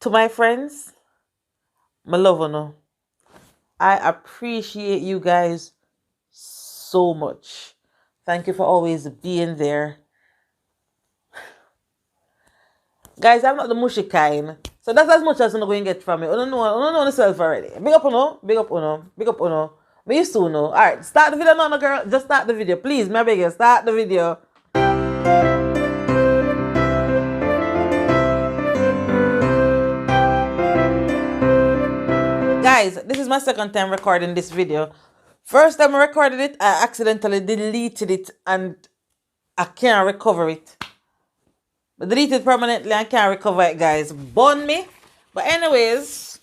To my friends, my love no. I appreciate you guys so much. Thank you for always being there. Guys, I'm not the mushy kind. So that's as much as I'm going to get from me. I don't know yourself already. Big up Uno, big up Uno, big up Uno. Me used to know. Alright, start the video now, no, girl. Just start the video. Please, my beg you, start the video. Guys, this is my second time recording this video. First time I recorded it, I accidentally deleted it and I can't recover it. I deleted it permanently and can't recover it, guys. Burn me. But anyways,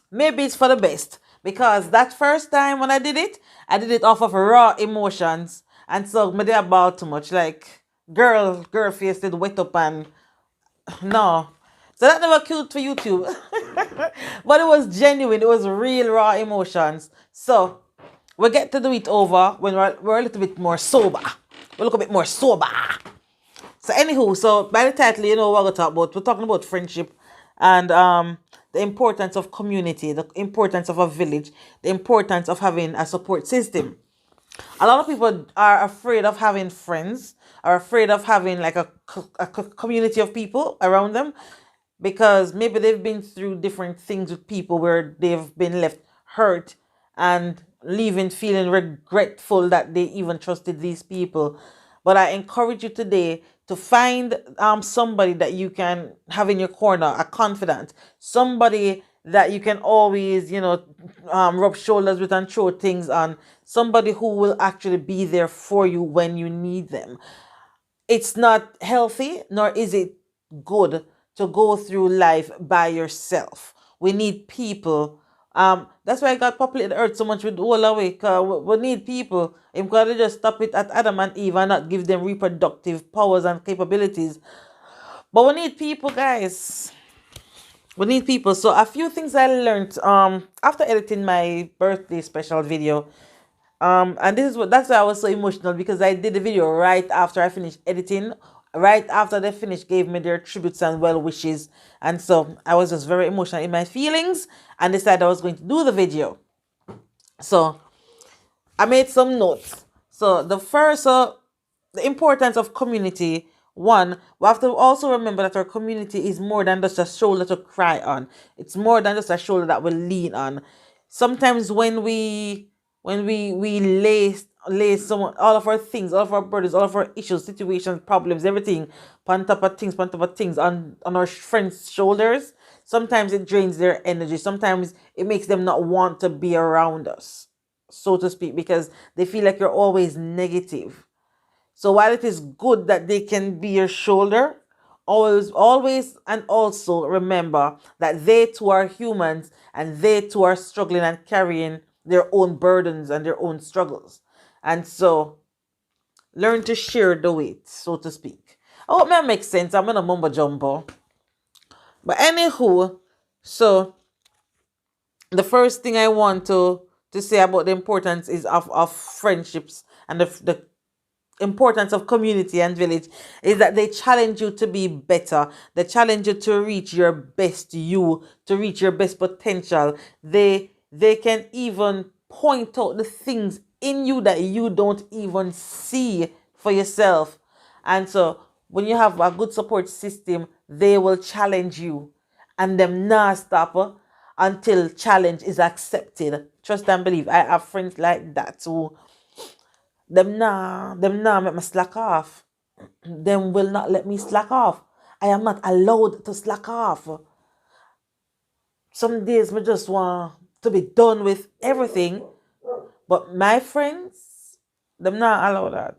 maybe it's for the best. Because that first time when I did it off of raw emotions. And so me did about too much. Like, girl face did wet up and no. So that never cute for YouTube. But it was genuine. It was real raw emotions. So we get to do it over when we're a little bit more sober. We're a little bit more sober. So anywho, so by the title, you know what we're talking about. We're talking about friendship and the importance of community, the importance of a village, the importance of having a support system. A lot of people are afraid of having friends, are afraid of having like a community of people around them because maybe they've been through different things with people where they've been left hurt and leaving feeling regretful that they even trusted these people. But I encourage you today to find somebody that you can have in your corner, a confidant, somebody that you can always, rub shoulders with and throw things on, somebody who will actually be there for you when you need them. It's not healthy, nor is it good to go through life by yourself. We need people. That's why God populated the earth so much with Aloe. Cause we need people. If God just stop it at Adam and Eve and not give them reproductive powers and capabilities. But we need people, guys. We need people. So a few things I learned after editing my birthday special video. And that's why I was so emotional because I did the video right after I finished editing. Right after they finished, gave me their tributes and well wishes. And so I was just very emotional in my feelings and decided I was going to do the video. So I made some notes. So the first, the importance of community. One, we have to also remember that our community is more than just a shoulder to cry on. It's more than just a shoulder that we lean on. Sometimes when we lay some all of our things, all of our burdens, all of our issues, situations, problems, everything on top of things on our friends' shoulders, sometimes it drains their energy. Sometimes it makes them not want to be around us, so to speak, because they feel like you're always negative. So while it is good that they can be your shoulder, always and also remember that they too are humans and they too are struggling and carrying their own burdens and their own struggles. And so learn to share the weight, so to speak. I hope that makes sense. I'm gonna mumbo jumbo. But anywho, so the first thing I want to say about the importance is of friendships and the importance of community and village is that they challenge you to be better. They challenge you to reach your best you, to reach your best potential. They can even point out the things in you that you don't even see for yourself. And so when you have a good support system, they will challenge you and them not stop until challenge is accepted. Trust and believe. I have friends like that who them nah make me slack off. Them will not let me slack off. I am not allowed to slack off. Some days me just want to be done with everything. But my friends, them not allow that.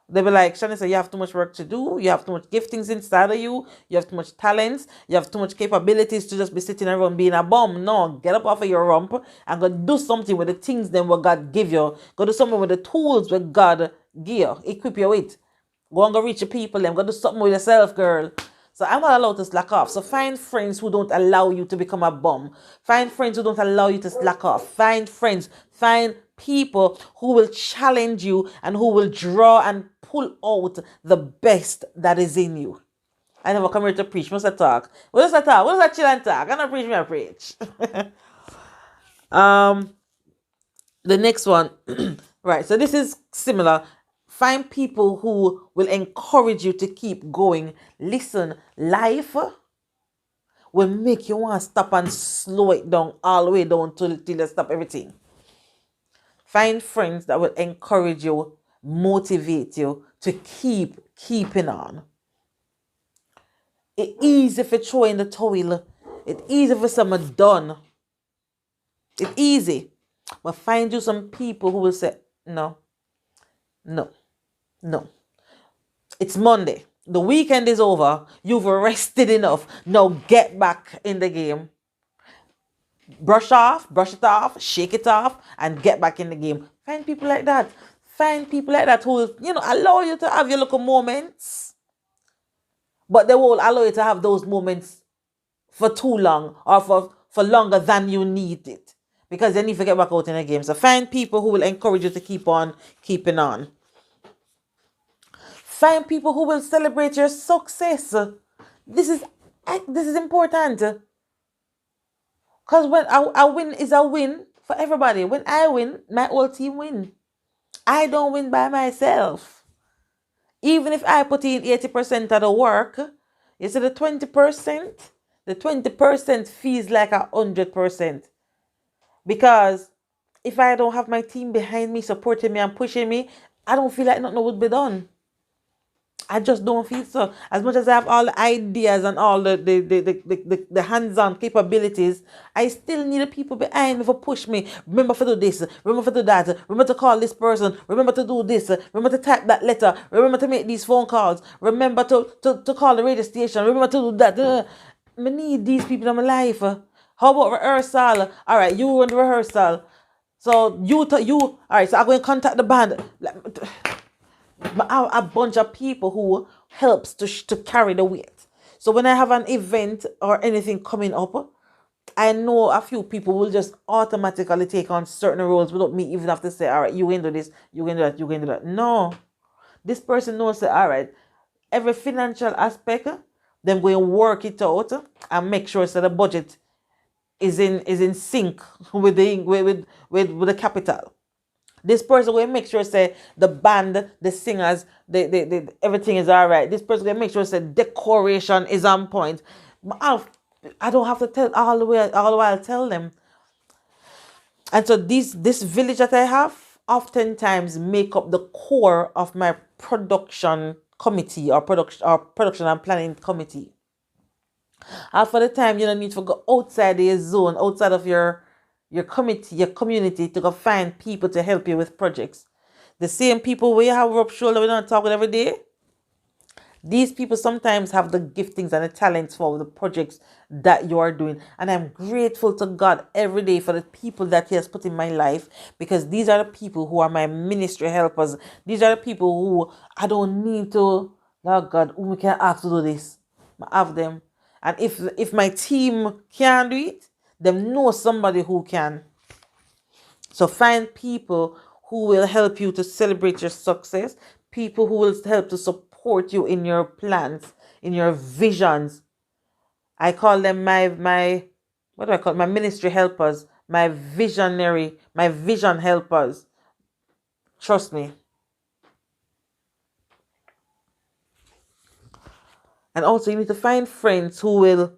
They be like, Shanny said, you have too much work to do. You have too much giftings inside of you. You have too much talents. You have too much capabilities to just be sitting around being a bum. No, get up off of your rump and go do something with the things then what God give you. Go do something with the tools what God give you, equip you with. Go and go reach your people then. Go do something with yourself, girl. So I'm not allowed to slack off. So find friends who don't allow you to become a bum. Find friends who don't allow you to slack off. Find people who will challenge you and who will draw and pull out the best that is in you. I never come here to preach. Must I talk? What does I talk? What does I chill and talk? I don't preach, me I preach. The next one, right? So this is similar. Find people who will encourage you to keep going. Listen, life will make you want to stop and slow it down all the way down till you stop everything. Find friends that will encourage you, motivate you to keep keeping on. It's easy if you throw in the towel. It's easy for someone done. It's easy. But find you some people who will say, no. It's Monday. The weekend is over. You've rested enough. Now get back in the game. Brush it off, shake it off, and get back in the game. Find people like that. Find people like that who will, allow you to have your little moments. But they won't allow you to have those moments for too long or for longer than you need it. Because then you get back out in the game. So find people who will encourage you to keep on keeping on. Find people who will celebrate your success. This is important. Because when a win is a win for everybody. When I win, my whole team win. I don't win by myself. Even if I put in 80% of the work, you see the 20%? The 20% feels like 100%. Because if I don't have my team behind me, supporting me and pushing me, I don't feel like nothing would be done. I just don't feel so. As much as I have all the ideas and all the hands-on capabilities, I still need the people behind me to push me. Remember to do this. Remember to do that. Remember to call this person. Remember to do this. Remember to type that letter. Remember to make these phone calls. Remember to call the radio station. Remember to do that. I need these people in my life. How about rehearsal? All right, you run the rehearsal. So all right, so I'm going to contact the band. A bunch of people who helps to carry the weight. So when I have an event or anything coming up, I know a few people will just automatically take on certain roles without me even have to say, all right, you can do this, you can do that, you can do that. No. This person knows that, all right, every financial aspect, them going to work it out and make sure that the budget is in sync with the capital. This person will make sure say the band, the singers, the everything is all right. This person will make sure say decoration is on point. I don't have to tell all the while tell them. And so this village that I have oftentimes make up the core of my production committee or production and planning committee. Half of the time you don't need to go outside your zone, outside of your committee, your community, to go find people to help you with projects. The same people where you have rub shoulder, we don't talk with every day. These people sometimes have the giftings and the talents for the projects that you are doing. And I'm grateful to God every day for the people that He has put in my life, because these are the people who are my ministry helpers. These are the people who I don't need to, oh God, who we can ask to do this. I have them. And if my team can't do it, them know somebody who can. So find people who will help you to celebrate your success, people who will help to support you in your plans, in your visions. I call them my what do I call it? My ministry helpers, my vision helpers. Trust me. And also you need to find friends who will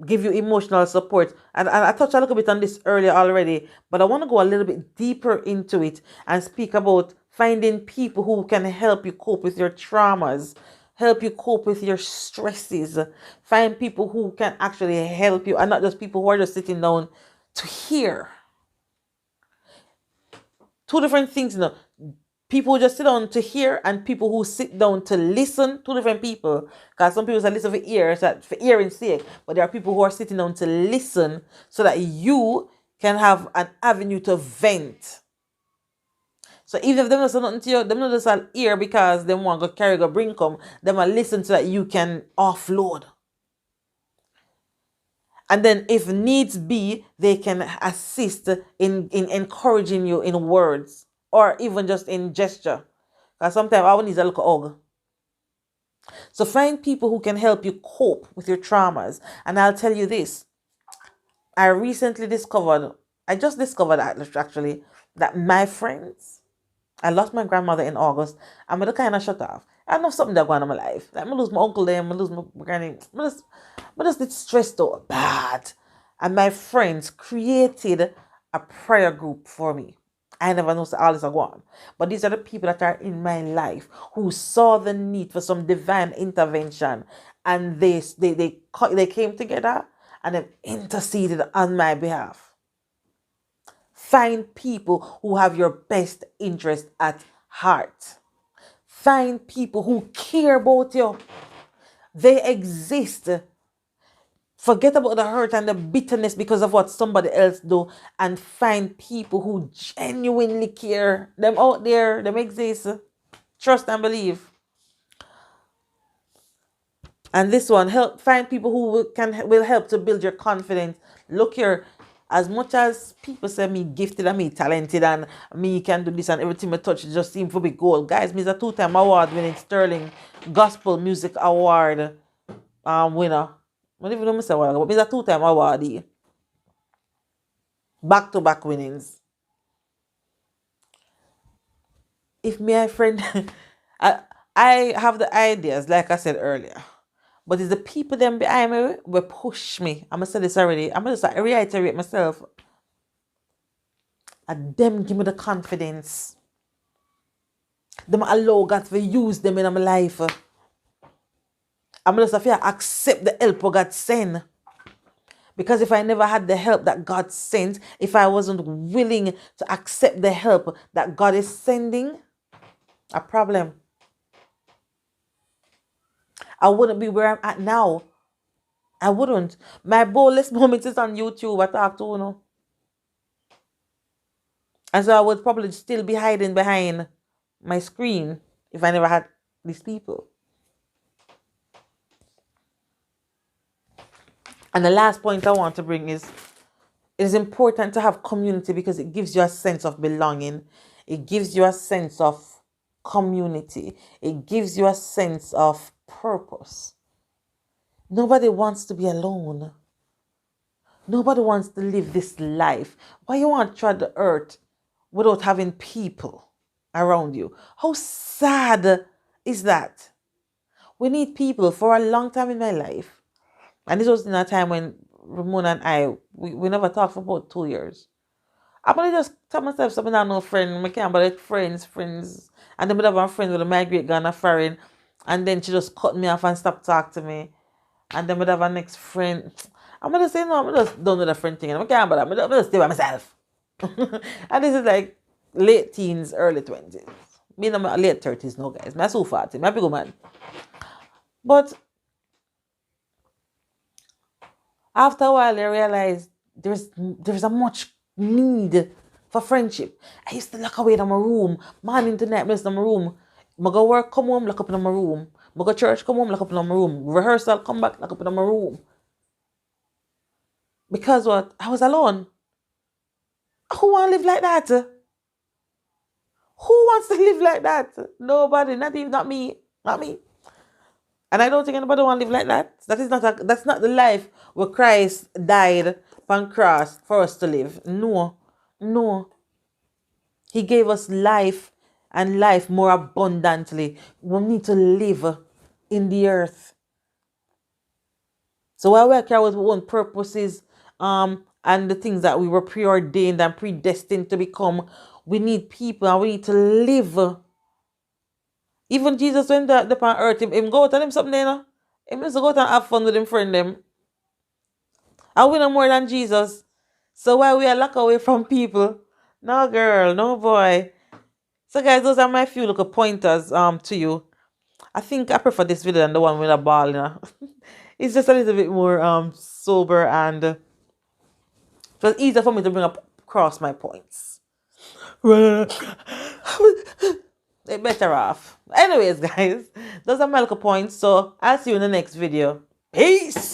give you emotional support. And I touched a little bit on this earlier already, but I want to go a little bit deeper into it and speak about finding people who can help you cope with your traumas, help you cope with your stresses. Find people who can actually help you, and not just people who are just sitting down to hear. Two different things, People who just sit down to hear and people who sit down to listen. Two different people. Because some people say listen for ears, for hearing's sake. But there are people who are sitting down to listen so that you can have an avenue to vent. So even if they don't say nothing to you, they don't just hear because they want to carry go bring come. They will listen so that you can offload. And then if needs be, they can assist in encouraging you in words. Or even just in gesture. Because sometimes I need a little hug. So find people who can help you cope with your traumas. And I'll tell you this. I just discovered actually that my friends, I lost my grandmother in August. I'm gonna kind of shut off. I know something that going on in my life. Like, I lose my uncle there, I lose my granny. I just get stressed out bad. And my friends created a prayer group for me. I never know all this are going. But these are the people that are in my life who saw the need for some divine intervention, and they came together and then interceded on my behalf. Find people who have your best interest at heart. Find people who care about you. They exist. Forget about the hurt and the bitterness because of what somebody else do, and find people who genuinely care. Them out there, them exist. Trust and believe. And this one, find people who will help to build your confidence. Look here, as much as people say me gifted and me talented and me can do this and everything I touch just seem to be gold. Guys, me is a 2-time award winning Sterling Gospel Music Award winner. I don't even know Mr. Award, but me is a 2-time awardee. Back-to-back winnings. If me and friend I have the ideas, like I said earlier. But it's the people them behind me will push me. I'm gonna say this already. I'm gonna just reiterate myself. And them give me the confidence. Them allow God to use them in my life. I'm just have to accept the help God send. Because if I never had the help that God sent, if I wasn't willing to accept the help that God is sending, a problem. I wouldn't be where I'm at now. I wouldn't. My boldest moment is on YouTube. I talk to you. And so I would probably still be hiding behind my screen if I never had these people. And the last point I want to bring is it is important to have community because it gives you a sense of belonging. It gives you a sense of community. It gives you a sense of purpose. Nobody wants to be alone. Nobody wants to live this life. Why you want to try the earth without having people around you? How sad is that? We need people. For a long time in my life, and this was in a time when Ramona and I, we never talked for about 2 years. I'm going to just tell myself something I know friend. I can't but friends. And then we have a friend with a migrate gone foreign. And then she just cut me off and stopped talking to me. And then we have a next friend. I'm going to say, no, I'm just done with the friend thing. And I can't but I'm just stay by myself. And this is like late teens, early 20s. Me in my late 30s now, guys. I'm so fat. I'm a big man. But after a while, I realized there's a much need for friendship. I used to lock away in my room. Morning to night, I in my room. I go work, come home, lock up in my room. I go church, come home, lock up in my room. Rehearsal, come back, lock up in my room. Because what? I was alone. Who want to live like that? Who wants to live like that? Nobody, not me. Not me. And I don't think anybody want to live like that. That's not the life where Christ died on cross for us to live. No. He gave us life and life more abundantly. We need to live in the earth. So while we carry out our own purposes, and the things that we were preordained and predestined to become, we need people and we need to live. Even Jesus went the on earth, him go out and him something there, you know? Him just go out and have fun with him friend them. And we know more than Jesus. So why we are locked away from people? No girl, no boy. So guys, those are my few little pointers to you. I think I prefer this video than the one with a ball, you know. It's just a little bit more sober, and it was easier for me to bring across my points. They're better off. Anyways, guys, those are my little points. So I'll see you in the next video. Peace.